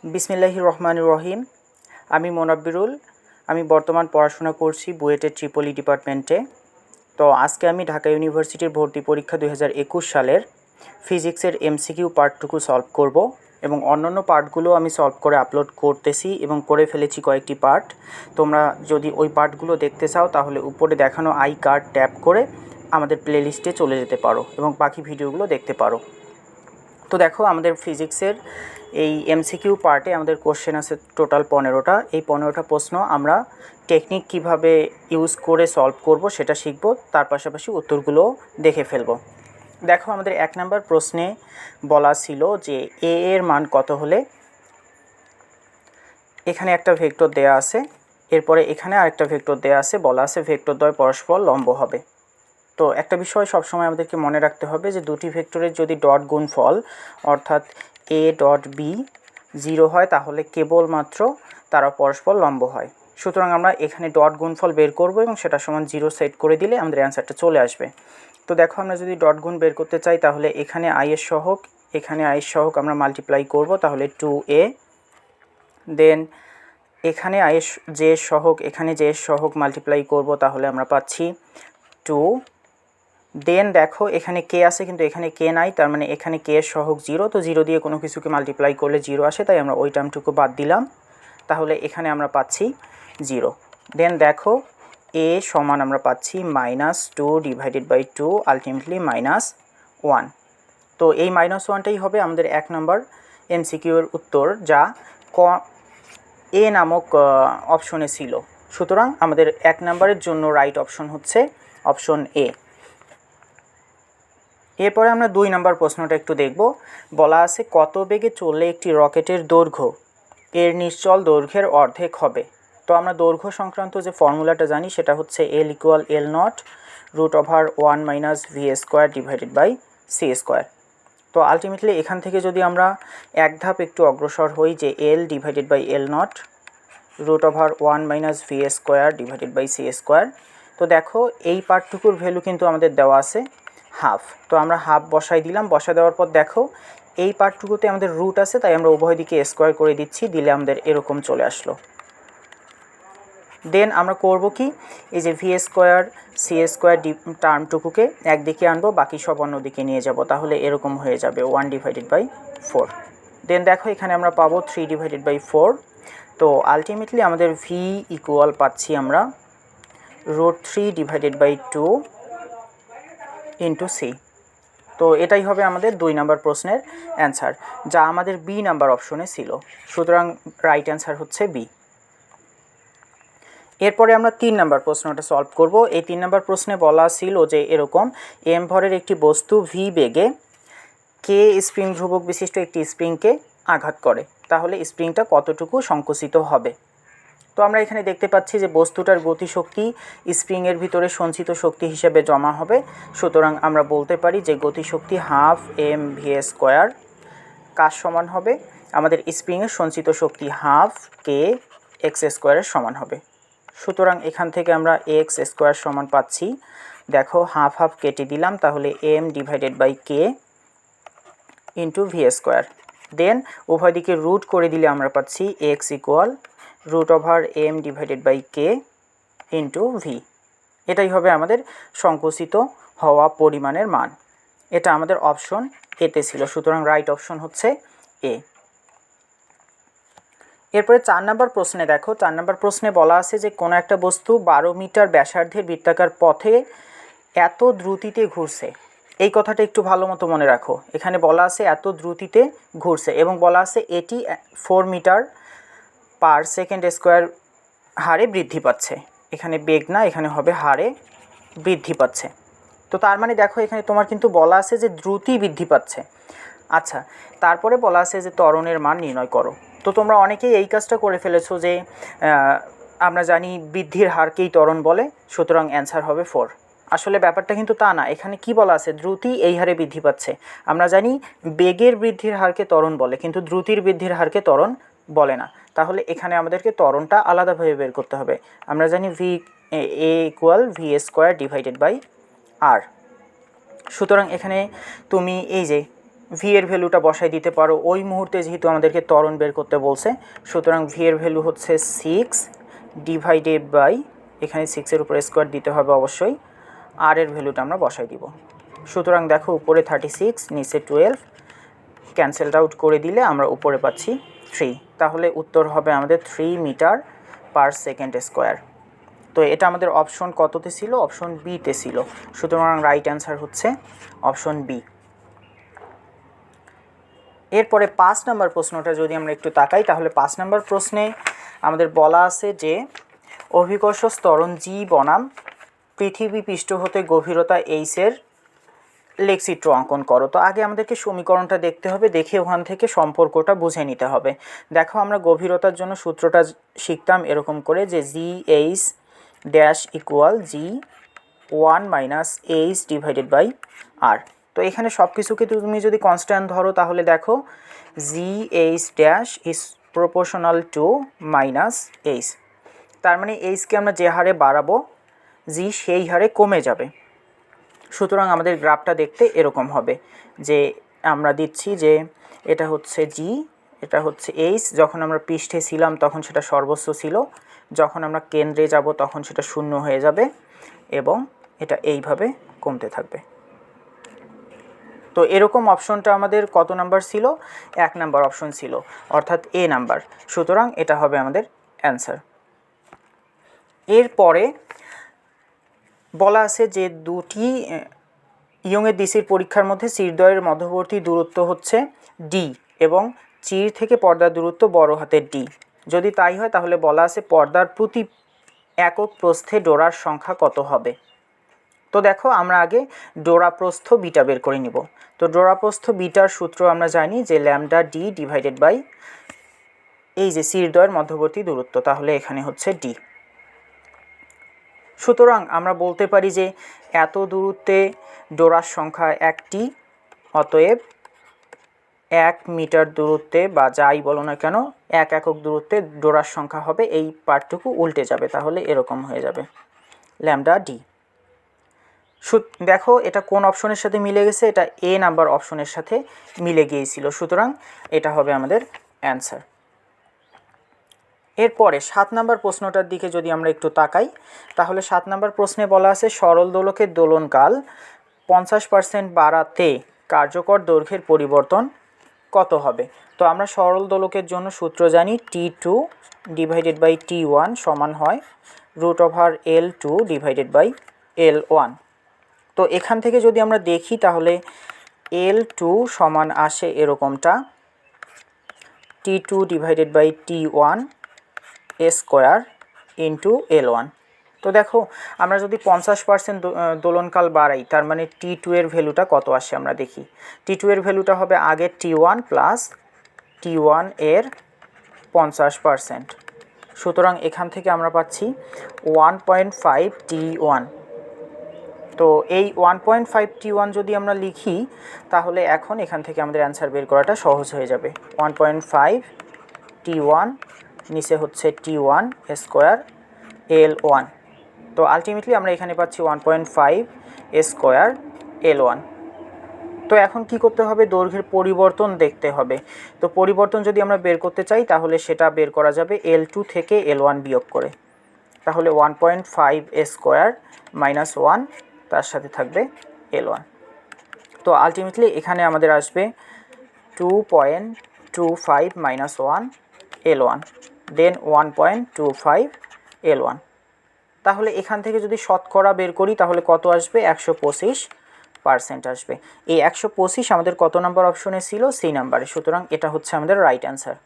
বিসমিল্লাহির রহমানির রহিম। আমি মোনাব্বিরুল। আমি বর্তমান পড়াশোনা করছি বুয়েটের ট্রিপলি ডিপার্টমেন্টে। তো আজকে আমি ঢাকা ইউনিভার্সিটির ভর্তি পরীক্ষা 2021 সালের ফিজিক্সের এমসিকিউ পার্টটুকু সলভ করব এবং অন্যান্য পার্টগুলো আমি সলভ করে আপলোড করতেছি এবং করে ফেলেছি কয়েকটি পার্ট। তোমরা যদি ওই পার্টগুলো দেখতে চাও তাহলে উপরে দেখানো আই কার্ড ট্যাপ করে আমাদের প্লেলিস্টে চলে যেতে পারো এবং বাকি ভিডিওগুলো দেখতে পারো। তো দেখো, আমাদের ফিজিক্সের এই এমসিকিউ পার্টে আমাদের কোশ্চেন আছে টোটাল 15টা। এই 15টা প্রশ্ন আমরা টেকনিক কিভাবে ইউজ করে সলভ করব সেটা শিখব, তার পাশাপাশি উত্তরগুলো দেখে ফেলব। দেখো, আমাদের 1 নম্বর প্রশ্নে বলা ছিল যে এ এর মান কত হলে, এখানে একটা ভেক্টর দেয়া আছে, এরপরে এখানে আরেকটা ভেক্টর দেয়া আছে, বলা আছে ভেক্টরদ্বয় পরস্পর লম্ব হবে। তো একটা বিষয় সবসময় আমাদেরকে মনে রাখতে হবে যে দুটি ভেক্টরের যদি ডট গুণফল অর্থাৎ এ ডট বি 0 হয় তাহলে কেবলমাত্র তারা পরস্পর লম্ব হয়। সুতরাং আমরা এখানে ডট গুণফল বের করব এবং সেটা সমান 0 সেট করে দিলে আমাদের অ্যান্সারটা চলে আসবে। তো দেখো, আমরা যদি ডট গুণ বের করতে চাই তাহলে এখানে আই এর সহগ, এখানে আই এর সহগ আমরা মাল্টিপ্লাই করব, তাহলে 2a। দেন এখানে আই এর জে এর সহগ, এখানে জে এর সহগ মাল্টিপ্লাই করব, তাহলে আমরা পাচ্ছি 2। দেন দেখো, এখানে কে আছে কিন্তু এখানে কে নাই, তার মানে এখানে কে এর সহগ 0। তো 0 দিয়ে কোনো কিছুকে মাল্টিপ্লাই করলে 0 আসে, তাই আমরা ওই টার্মটুকু বাদ দিলাম, তাহলে এখানে আমরা পাচ্ছি 0। দেন দেখো, এ সমান আমরা পাচ্ছি -2 ডিভাইডেড বাই 2, আলটিমেটলি -1। তো এই -1টাই হবে আমাদের 1 নম্বর এমসিকিউর উত্তর, যা এ নামক অপশনে ছিল। সুতরাং আমাদের 1 নম্বরের জন্য রাইট অপশন হচ্ছে অপশন এ। এরপরে আমরা 2 নম্বর প্রশ্নটা একটু দেখব। বলা আছে কত বেগে চললে একটি রকেটের দৈর্ঘ্য এর নিশ্চল দৈর্ঘ্যের অর্ধেক হবে। তো আমরা দৈর্ঘ্য সংক্রান্ত যে ফর্মুলাটা জানি সেটা হচ্ছে L = L0 √1 - v² divided by c²। তো আলটিমেটলি এখান থেকে যদি আমরা এক ধাপ একটু অগ্রসর হই যে L divided by L0 √1 - v² divided by c²। তো দেখো, এই পার্টটুকুর ভ্যালু কিন্তু আমাদের দেওয়া আছে হাফ। তো আমরা হাফ বসাই দিলাম, বসা দেওয়ার পর দেখো এই পার্টটুকুতে আমাদের রুট আছে, তাই আমরা উভয় দিকে স্কোয়ার করে দিচ্ছি, দিলে আমাদের এরকম চলে আসলো। দেন আমরা করব কি, এই যে v² c² টার্মটুকুকে একদিকে আনবো, বাকি সব অন্যদিকে নিয়ে যাব, তাহলে এরকম হয়ে যাবে 1/4। দেন দেখো, এখানে আমরা পাবো 3/4। তো আলটিমেটলি আমাদের v ইকুয়াল পাচ্ছি আমরা √3/2 ইন্টু সি। তো এটাই হবে আমাদের 2 নম্বর প্রশ্নের অ্যান্সার, যা আমাদের বি নাম্বার অপশনে ছিল। সুতরাং রাইট অ্যান্সার হচ্ছে বি। এরপরে আমরা 3 নম্বর প্রশ্নটা সলভ করব। এই 3 নম্বর প্রশ্নে বলা ছিল যে এরকম এম ভরের একটি বস্তু ভি বেগে কে স্প্রিং ধ্রুবক বিশিষ্ট একটি স্প্রিংকে আঘাত করে, তাহলে স্প্রিংটা কতটুকু সংকুচিত হবে। তো আমরা এখানে দেখতে পাচ্ছি যে বস্তুটার গতিশক্তি স্প্রিংয়ের ভিতরে সঞ্চিত শক্তি হিসেবে জমা হবে। সুতরাং আমরা বলতে পারি যে গতিশক্তি ½ mv²। কাজ সমান হবে আমাদের স্প্রিংয়ের সঞ্চিত শক্তি ½ kx² সমান হবে। সুতরাং এখান থেকে আমরা x² সমান পাচ্ছি, দেখো হাফ হাফ কেটে দিলাম, তাহলে m divided by k into v²। Then উভয় দিকে রুট করে দিলে আমরা পাচ্ছি x equal √m divided by k into v। এটাই হবে আমাদের সংকুচিত হওয়া পরিমাণের মান। এটা আমাদের অপশন এতে ছিল, সুতরাং রাইট অপশন হচ্ছে এ। এরপরে 4 নম্বর প্রশ্নে দেখো, 4 নম্বর প্রশ্নে বলা আছে যে কোনো একটা বস্তু 12 মিটার ব্যাসার্ধের বৃত্তাকার পথে এত দ্রুতিতে ঘুরছে। এই কথাটা একটু ভালো মতো মনে রাখো। এখানে বলা আছে এত দ্রুতিতে ঘুরছে এবং বলা আছে এটি 4 মিটার পার সেকেন্ড স্কোয়ার হারে বৃদ্ধি পাচ্ছে। এখানে বেগ না, এখানে হবে হারে বৃদ্ধি পাচ্ছে। তো তার মানে দেখো, এখানে তোমার কিন্তু বলা আছে যে দ্রুতি বৃদ্ধি পাচ্ছে। আচ্ছা, তারপরে বলা আছে যে ত্বরণের মান নির্ণয় করো। তো তোমরা অনেকেই এই কাজটা করে ফেলেছো যে আমরা জানি বৃদ্ধির হারকেই ত্বরণ বলে, সুতরাং অ্যান্সার হবে 4। আসলে ব্যাপারটা কিন্তু তা না। এখানে কি বলা আছে, দ্রুতি এই হারে বৃদ্ধি পাচ্ছে। আমরা জানি বেগের বৃদ্ধির হারকে ত্বরণ বলে, কিন্তু দ্রুতির বৃদ্ধির হারকে ত্বরণ বলে না। তাহলে এখানে আমাদেরকে ত্বরণটা আলাদাভাবে বের করতে হবে। আমরা জানি a equal v² divided by r। সুতরাং এখানে তুমি এই যে ভি এর ভ্যালুটা বসাই দিতে পারো। ওই মুহূর্তে যেহেতু আমাদেরকে ত্বরণ বের করতে বলছে, সুতরাং ভি এর ভ্যালু হচ্ছে 6 ডিভাইডেড বাই, এখানে 6-এর উপরে স্কোয়ার দিতে হবে অবশ্যই, আর এর ভ্যালুটা আমরা বসাই দিব। সুতরাং দেখো উপরে 36, নিচে 12, ক্যান্সেলড আউট করে দিলে আমরা উপরে পাচ্ছি 3। তাহলে উত্তর হবে আমাদের 3 মিটার পার সেকেন্ড স্কোয়ার। তো এটা আমাদের অপশন কততে ছিল? অপশন বিতে ছিল। সুতরাং রাইট অ্যান্সার হচ্ছে অপশন বি। এরপরে 5 নম্বর প্রশ্নটা যদি আমরা একটু তাকাই, তাহলে 5 নম্বর প্রশ্নে আমাদের বলা আছে যে অভিকর্ষ ত্বরণ জি বনাম পৃথিবী পৃষ্ঠ হতে গভীরতা এইচের লেখচিত্র অঙ্কন করো। তো আগে আমাদেরকে সমীকরণটা দেখতে হবে, দেখে ওখান থেকে সম্পর্কটা বুঝে নিতে হবে। দেখো আমরা গভীরতার জন্য সূত্রটা শিখতাম এরকম করে যে G H dash equal G 1 minus H divided by R. তো এখানে সব কিছুকে তুমি যদি কনস্ট্যান্ট ধরো তাহলে দেখো জি H dash is proportional to minus H, তার মানে এইচকে আমরা যে হারে বাড়াবো জি সেই হারে কমে যাবে। সুতরাং আমাদের গ্রাফটা দেখতে এরকম হবে যে আমরা দিচ্ছি যে এটা হচ্ছে জি, এটা হচ্ছে এইচ, যখন আমরা পৃষ্ঠে ছিলাম তখন সেটা সর্বোচ্চ ছিল, যখন আমরা কেন্দ্রে যাব তখন সেটা শূন্য হয়ে যাবে এবং এটা এইভাবে কমতে থাকবে। তো এরকম অপশনটা আমাদের কত নাম্বার ছিল? 1 নাম্বার অপশন ছিল, অর্থাৎ এ নাম্বার। সুতরাং এটা হবে আমাদের অ্যান্সার। এরপরে বলা আছে যে দুটি ইয়ংয়ের ডিসির পরীক্ষার মধ্যে চিরদ্বয়ের মধ্যবর্তী দূরত্ব হচ্ছে ডি এবং চির থেকে পর্দার দূরত্ব বড় হাতের ডি। যদি তাই হয় তাহলে বলা আছে পর্দার প্রতি একক প্রস্থে ডোরার সংখ্যা কত হবে। তো দেখো আমরা আগে ডোরা প্রস্থ বিটা বের করে নিব। তো ডোরা প্রস্থ বিটার সূত্র আমরা জানি যে ল্যামডা ডি ডিভাইডেড বাই এই যে চিরদ্বয়ের মধ্যবর্তী দূরত্ব, তাহলে এখানে হচ্ছে ডি। সুতরাং আমরা বলতে পারি যে এত দূরত্বে ডোরার সংখ্যা একটি, অতএব 1 মিটার দূরত্বে বা যাই বলো না কেন 1 একক দূরত্বে ডোরার সংখ্যা হবে, এই পার্টটুকু উল্টে যাবে, তাহলে এরকম হয়ে যাবে ল্যামডা ডি। দেখো এটা কোন অপশনের সাথে মিলে গেছে? এটা এ নাম্বার অপশনের সাথে মিলে গিয়েছিল, সুতরাং এটা হবে আমাদের অ্যান্সার। এরপরে 7 নম্বর প্রশ্নটার দিকে যদি আমরা একটু তাকাই, তাহলে 7 নম্বর প্রশ্নে বলা আছে সরল দোলকের দোলনকাল 50% বাড়াতে কার্যকর দৈর্ঘ্যের পরিবর্তন কত হবে। তো আমরা সরল দোলকের জন্য সূত্র জানি T2 ডিভাইডেড বাই T1 সমান হয় √L2 ডিভাইডেড বাই L1। তো এখান থেকে যদি আমরা দেখি তাহলে L2 সমান আসে এরকমটা T2 divided by T1 square into L1। তো দেখো আমরা যদি 50% দোলনকাল বাড়াই তার মানে T2 এর ভ্যালুটা কত আসে আমরা দেখি। T2 এর ভ্যালুটা হবে আগের T1 প্লাস T1 এর 50%। সুতরাং এখান থেকে আমরা পাচ্ছি 1.5 T1। তো এই 1.5 T1 যদি আমরা লিখি তাহলে এখন এখান থেকে আমাদের অ্যান্সার বের করাটা সহজ হয়ে যাবে। 1.5 T1 নিচে হচ্ছে T1 স্কোয়ার L1। তো আলটিমেটলি আমরা এখানে পাচ্ছি 1.5 স্কোয়ার L1। তো এখন কি করতে হবে? দৈর্ঘ্যের পরিবর্তন দেখতে হবে। তো পরিবর্তন যদি আমরা বের করতে চাই তাহলে সেটা বের করা যাবে L2 থেকে L1 বিয়োগ করে। তাহলে 1.5 স্কোয়ার মাইনাস 1, তার সাথে থাকবে L1। তো আলটিমেটলি এখানে আমাদের আসবে 2.25 মাইনাস 1 L1 দেন 1.25 L1। তাহলে এখান থেকে যদি শতকরা বের করি তাহলে কত আসবে? 125% আসবে। এই 125 আমাদের কত নাম্বার অপশনে ছিল? সি নাম্বারে। সুতরাং এটা হচ্ছে আমাদের রাইট অ্যান্সার।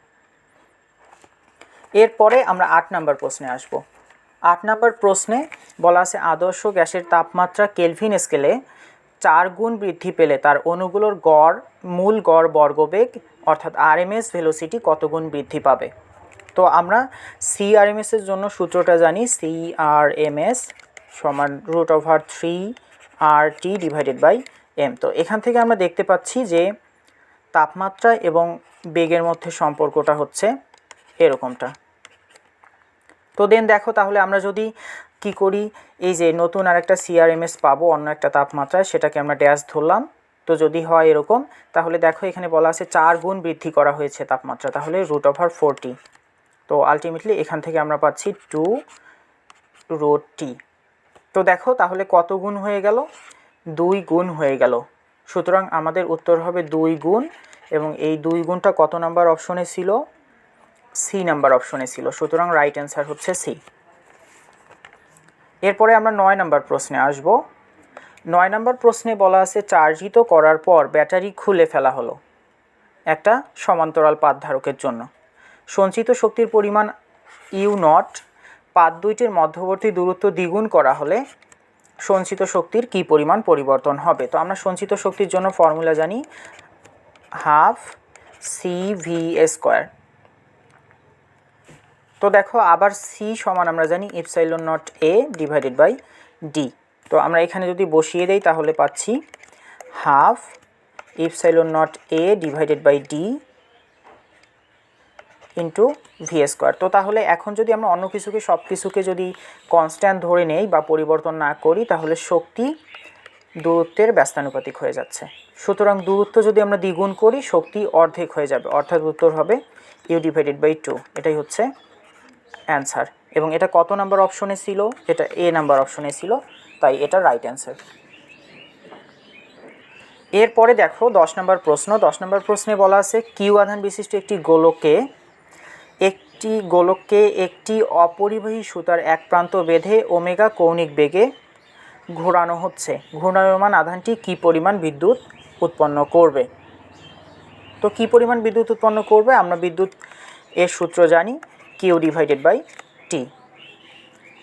এরপরে আমরা 8 নাম্বার প্রশ্নে আসব। 8 নাম্বার প্রশ্নে বলা আছে আদর্শ গ্যাসের তাপমাত্রা কেলভিন স্কেলে 4 গুণ বৃদ্ধি পেলে তার অণুগুলোর মূল গড় বর্গবেগ অর্থাৎ আরএমএস ভেলোসিটি কত গুণ বৃদ্ধি পাবে। তো আমরা সিআরএমএসের জন্য সূত্রটা জানি সিআরএমএস সমান √3RT ডিভাইডেড বাই এম। তো এখান থেকে আমরা দেখতে পাচ্ছি যে তাপমাত্রা এবং বেগের মধ্যে সম্পর্কটা হচ্ছে এরকমটা। তো দেন দেখো তাহলে আমরা যদি কি করি, এই যে নতুন আরেকটা সিআরএমএস পাবো অন্য একটা তাপমাত্রায়, সেটাকে আমরা ড্যাশ ধরলাম তো যদি হয় এরকম তাহলে দেখো এখানে বলা আছে 4 গুণ বৃদ্ধি করা হয়েছে তাপমাত্রা, তাহলে √40। তো আলটিমেটলি এখান থেকে আমরা পাচ্ছি 2√T। তো দেখো তাহলে কত গুণ হয়ে গেল, 2 গুণ হয়ে গেল। সুতরাং আমাদের উত্তর হবে 2 গুণ, এবং এই 2 গুণটা কত নাম্বার অপশনে ছিল, সি নাম্বার অপশনে ছিল। সুতরাং রাইট অ্যান্সার হচ্ছে সি। এরপরে আমরা 9 নাম্বার প্রশ্নে আসব। 9 নাম্বার প্রশ্নে বলা আছে চার্জিত করার পর ব্যাটারি খুলে ফেলা হলো একটা সমান্তরাল পাত ধারকের জন্য। সঞ্চিত শক্তির পরিমাণ U0, পাত দুইটির মধ্যবর্তী দূরত্ব দ্বিগুণ করা হলে সঞ্চিত শক্তির কী পরিমাণ পরিবর্তন হবে। তো আমরা সঞ্চিত শক্তির জন্য ফর্মুলা জানি, হাফ CV²। তো দেখো আবার সি সমান আমরা জানি ε0A/d। তো আমরা এখানে যদি বসিয়ে দেই তাহলে পাচ্ছি হাফ ε0A/d ইন্টু v²। তো তাহলে এখন যদি আমরা অন্য কিছুকে সব কিছুকে যদি কনস্ট্যান্ট ধরে নেই বা পরিবর্তন না করি তাহলে শক্তি দূরত্বের ব্যস্তানুপাতিক হয়ে যাচ্ছে। সুতরাং দূরত্ব যদি আমরা দ্বিগুণ করি শক্তি অর্ধেক হয়ে যাবে, অর্থাৎ উত্তর হবে U/2। এটাই হচ্ছে অ্যান্সার। এবং এটা কত নাম্বার অপশনে ছিল, এটা এ নাম্বার অপশনে ছিল, তাই এটা রাইট অ্যান্সার। এরপরে দেখো 10 নম্বর প্রশ্ন। 10 নম্বর প্রশ্নে বলা আছে কিউ আধান বিশিষ্ট একটি গোলককে একটি অপরিবাহী সুতার এক প্রান্ত বেঁধে ওমেগা কৌণিক বেগে ঘোরানো হচ্ছে। ঘূর্ণায়মান আধানটি কী পরিমাণ বিদ্যুৎ উৎপন্ন করবে। তো কী পরিমাণ বিদ্যুৎ উৎপন্ন করবে, আমরা বিদ্যুৎ এর সূত্র জানি Q/T।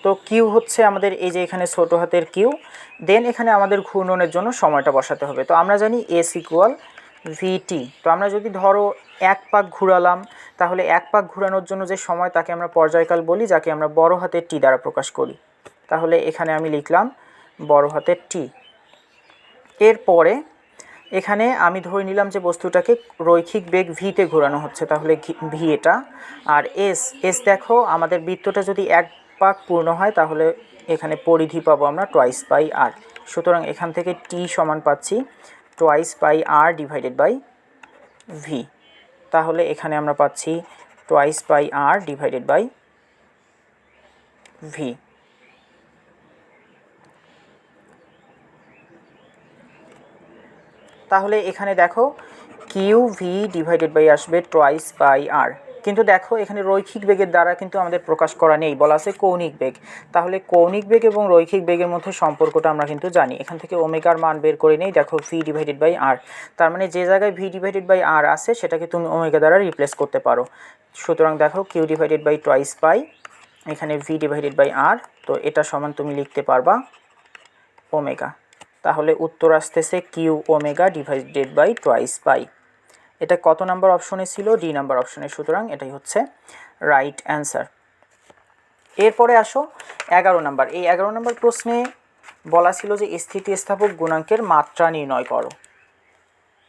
তো কিউ হচ্ছে আমাদের এই যে এখানে ছোটো হাতের কিউ, দেন এখানে আমাদের ঘূর্ণনের জন্য সময়টা বসাতে হবে। তো আমরা জানি S=VT। তো আমরা যদি ধরো 1 পাক ঘুরালাম তাহলে 1 পাক ঘুরানোর জন্য যে সময় তাকে আমরা পর্যায়কাল বলি, যাকে আমরা বড় হাতের টি দ্বারা প্রকাশ করি। তাহলে এখানে আমি লিখলাম বড় হাতের টি। এরপরে এখানে আমি ধরে নিলাম যে বস্তুটাকে রৈখিক বেগ ভিতে ঘোরানো হচ্ছে, তাহলে ভি এটা। আর এস দেখো আমাদের বৃত্তটা যদি 1 পাক পূর্ণ হয় তাহলে এখানে পরিধি পাবো আমরা 2πr। সুতরাং এখান থেকে টি সমান পাচ্ছি 2πr/v। তাহলে এখানে আমরা পাচ্ছি 2πr/v। তাহলে এখানে দেখো QV/, আসবে 2πr। কিন্তু দেখো এখানে রৈখিক বেগের দ্বারা কিন্তু আমাদের প্রকাশ করা নেই, বলা আছে কৌণিক বেগ। তাহলে কৌণিক বেগ এবং রৈখিক বেগের মধ্যে সম্পর্কটা আমরা কিন্তু জানি। এখান থেকে ওমেগার মান বের করে নেই, দেখো V/r। তার মানে যে জায়গায় V/r আছে সেটাকে তুমি ওমেগা দ্বারা রিপ্লেস করতে পারো। সুতরাং দেখো Q/2π, এখানে V/r। তো এটা সমান তুমি লিখতে পারবা ওমেগা। তাহলে উত্তর আসতেছে Q/2π। এটা কত নাম্বার অপশনে ছিল, ডি নাম্বার অপশনে। সুতরাং এটাই হচ্ছে রাইট অ্যান্সার। এরপরে আসো 11 নাম্বার। এই 11 নাম্বার প্রশ্নে বলা ছিল যে স্থিতিস্থাপক গুণাঙ্কের মাত্রা নির্ণয় করো।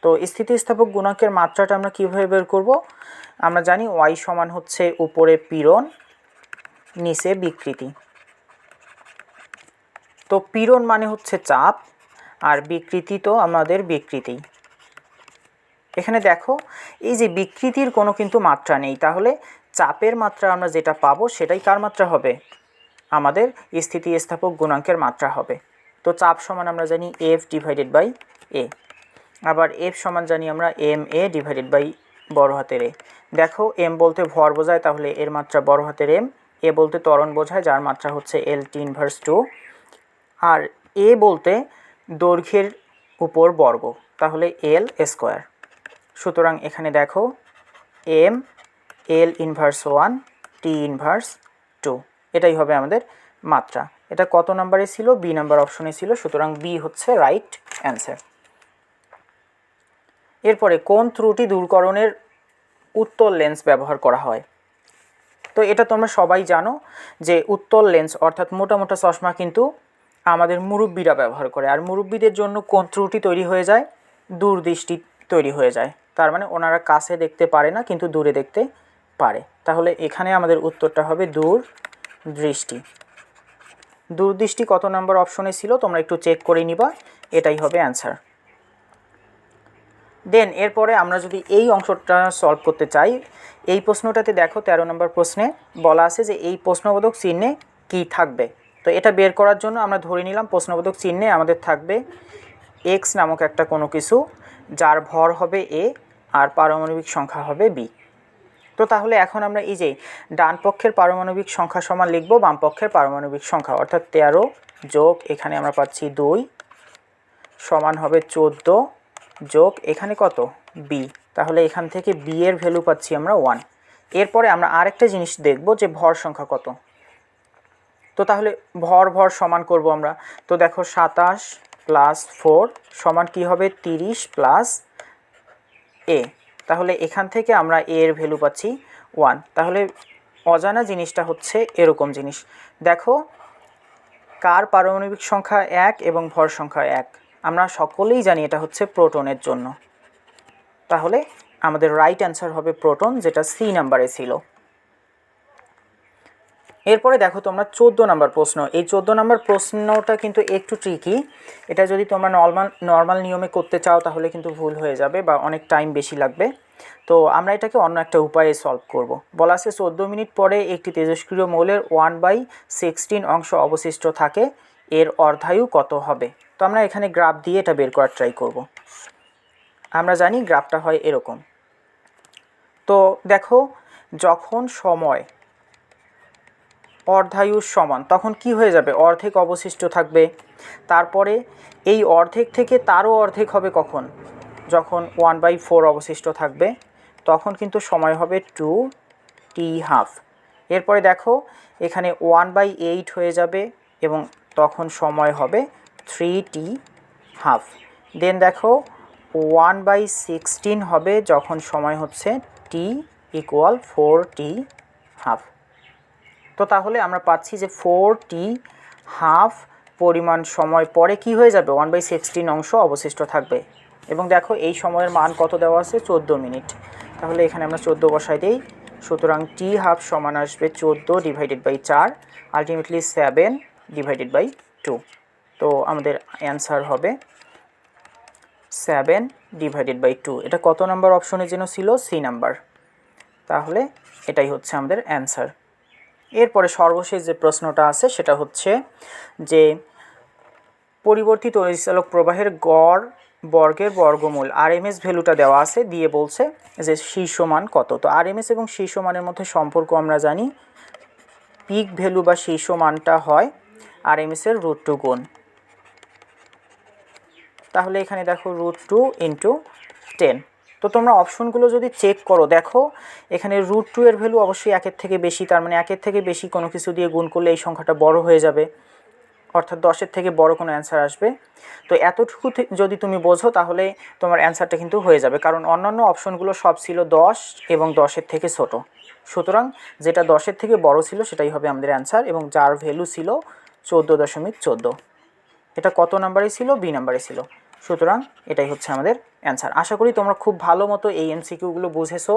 তো স্থিতিস্থাপক গুণাঙ্কের মাত্রাটা আমরা কীভাবে বের করব, আমরা জানি y সমান হচ্ছে উপরে পীড়ন নিচে বিকৃতি। তো পীড়ন মানে হচ্ছে চাপ, আর বিকৃতি তো আমাদের বিকৃতি। এখানে দেখো এই যে বিকৃতির কোনো কিন্তু মাত্রা নেই, তাহলে চাপের মাত্রা আমরা যেটা পাবো সেটাই কার মাত্রা হবে, আমাদের স্থিতিস্থাপক গুণাঙ্কের মাত্রা হবে। তো চাপ সমান আমরা জানি F/A। আবার F সমান জানি আমরা MA/, বড় হাতের এ। দেখো M বলতে ভর বোঝায়, তাহলে এর মাত্রা বড় হাতের M। A বলতে ত্বরণ বোঝায়, যার মাত্রা হচ্ছে L/2। আর A বলতে দৈর্ঘ্যের উপর বর্গ, তাহলে L²। সুতরাং এখানে দেখো M L−1 T−2, এটাই হবে আমাদের মাত্রা। এটা কত নাম্বারে ছিল, বি নাম্বার অপশনে ছিল। সুতরাং বি হচ্ছে রাইট অ্যান্সার। এরপরে কোন ত্রুটি দূরকরণের উত্তল লেন্স ব্যবহার করা হয়। তো এটা তোমরা সবাই জানো যে উত্তল লেন্স অর্থাৎ মোটা মোটা চশমা কিন্তু আমাদের মুরব্বীরা ব্যবহার করে। আর মুরব্বীদের জন্য কোন ত্রুটি তৈরি হয়ে যায়, দূরদৃষ্টি তৈরি হয়ে যায়। তার মানে ওনারা কাছে দেখতে পারে না কিন্তু দূরে দেখতে পারে। তাহলে এখানে আমাদের উত্তরটা হবে দূরদৃষ্টি। দূরদৃষ্টি কত নাম্বার অপশনে ছিল তোমরা একটু চেক করে নিবা, এটাই হবে অ্যান্সার। দেন এরপরে আমরা যদি এই অংশটা সলভ করতে চাই, এই প্রশ্নটাতে দেখো 13 নম্বর প্রশ্নে বলা আছে যে এই প্রশ্নবোধক চিহ্নে কি থাকবে। তো এটা বের করার জন্য আমরা ধরে নিলাম প্রশ্নবোধক চিহ্নে আমাদের থাকবে x নামক একটা কোনো কিছু যার ভর হবে a আর পারমাণবিক সংখ্যা হবে b। তো তাহলে এখন আমরা এই যে ডান পক্ষের পারমাণবিক সংখ্যা সমান লিখব বাম পক্ষের পারমাণবিক সংখ্যা, অর্থাৎ 13 যোগ এখানে আমরা পাচ্ছি 2 সমান হবে 14 যোগ এখানে কত b। তাহলে এখান থেকে b এর ভ্যালু পাচ্ছি আমরা 1। এরপরে আমরা আরেকটা জিনিস দেখব যে ভর সংখ্যা কত। তো তাহলে ভর সমান করব আমরা। তো দেখো 27 প্লাস 4 সমান কি হবে 30 প্লাস a। তাহলে এখান থেকে আমরা a এর ভ্যালু পাচ্ছি 1। তাহলে অজানা জিনিসটা হচ্ছে এরকম জিনিস, দেখো কার পারমাণবিক সংখ্যা 1 এবং ভর সংখ্যা 1, আমরা সকলেই জানি এটা হচ্ছে প্রোটনের জন্য। তাহলে আমাদের রাইট অ্যান্সার হবে প্রোটন, যেটা সি নাম্বারে ছিল। এরপরে দেখো তোমরা 14 নম্বর প্রশ্ন। এই 14 নম্বর প্রশ্নটা কিন্তু একটু ট্রিকি। এটা যদি তোমরা নর্মাল নিয়মে করতে চাও তাহলে কিন্তু ভুল হয়ে যাবে বা অনেক টাইম বেশি লাগবে। তো আমরা এটাকে অন্য একটা উপায়ে সলভ করব। বলা আছে 14 মিনিট পরে একটি তেজস্ক্রিয় মৌলের 1/16 অংশ অবশিষ্ট থাকে, এর অর্ধায়ু কত হবে। তো আমরা এখানে গ্রাফ দিয়ে এটা বের করার ট্রাই করব। আমরা জানি গ্রাফটা হয় এরকম। তো দেখো যখন সময় অর্ধায়ুর সমান তখন কি হয়ে যাবে, অর্ধেক অবশিষ্ট থাকবে। তারপরে এই অর্ধেক থেকে তারও অর্ধেক হবে কখন, যখন 1/4 অবশিষ্ট থাকবে, তখন কিন্তু সময় হবে 2t½ এরপরে দেখো এখানে 1/8 হয়ে যাবে এবং তখন সময় হবে 3t½ দেন দেখো 1/16 হবে যখন সময় হচ্ছে t = 4t½ তো তাহলে আমরা পাচ্ছি যে 4t½ পরিমাণ সময় পরে কি হয়ে যাবে 1/16 অংশ অবশিষ্ট থাকবে। এবং দেখো এই সময়ের মান কত দেওয়া আছে 14 মিনিট। তাহলে এখানে আমরা 14 বসাই দেই। সুতরাং t½ সমান আসবে 14/4, আলটিমেটলি 7/2। তো আমাদের অ্যান্সার হবে 7/2। এটা কত নাম্বার অপশনে যেন ছিল, সি নাম্বার। তাহলে এটাই হচ্ছে আমাদের অ্যান্সার। এরপরে সর্বশেষ যে প্রশ্নটা আছে সেটা হচ্ছে যে পরিবর্তিত তড়িৎচালক প্রবাহের গড় বর্গের বর্গমূল আরএমএস ভ্যালুটা দেওয়া আছে, দিয়ে বলছে যে শীর্ষমান কত। তো আরএমএস এবং শীর্ষমানের মধ্যে সম্পর্ক আমরা জানি, পিক ভ্যালু বা শীর্ষমানটা হয় আরএমএসের √2 গুণ। তাহলে এখানে দেখো √2 × 10। তো তোমরা অপশনগুলো যদি চেক করো দেখো এখানে √2 এর ভ্যালু অবশ্যই 1-এর থেকে বেশি, তার মানে 1-এর থেকে বেশি কোনো কিছু দিয়ে গুণ করলে এই সংখ্যাটা বড় হয়ে যাবে, অর্থাৎ 10-এর থেকে বড় কোনো অ্যান্সার আসবে। তো এতটুকু যদি তুমি বোঝো তাহলে তোমার অ্যান্সারটা কিন্তু হয়ে যাবে, কারণ অন্যান্য অপশনগুলো সব ছিল 10 এবং 10-এর থেকে ছোট। সুতরাং যেটা 10-এর থেকে বড় ছিল সেটাই হবে আমাদের অ্যান্সার, এবং যার ভ্যালু ছিল 14.14। এটা কত নাম্বারে ছিল, বি নাম্বারে ছিল। সুতরাং এটাই হচ্ছে আমাদের অ্যান্সার। আশা করি তোমরা খুব ভালো মতো এই এমসিকিউগুলো বুঝেছো।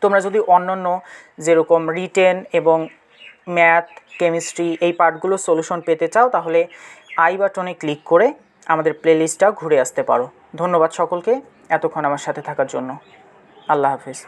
তোমরা যদি অন্যান্য যেরকম রিটেন এবং ম্যাথ, কেমিস্ট্রি এই পার্টগুলো সলিউশন পেতে চাও তাহলে আই বাটনে ক্লিক করে আমাদের প্লেলিস্টটা ঘুরে আসতে পারো। ধন্যবাদ সকলকে এতক্ষণ আমার সাথে থাকার জন্য। আল্লাহ হাফিজ।